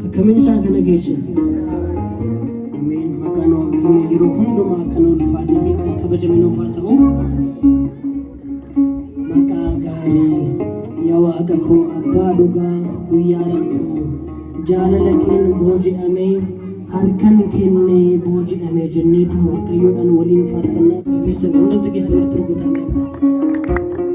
akkamiin isaa kana geesse ameen maqaan waaqni yeroo hundumaa kan ulfaatee fi kan kabajaminoof haa ta'u maqaa gaarii yaa waaqa koo abbaa dhugaa guyyaa koo jaalala keen booji'amee harkan kennee booji'amee jenneetu waaqayyoodhaan waliin faarfannaa keessa hundatti keessa walitti rukutamee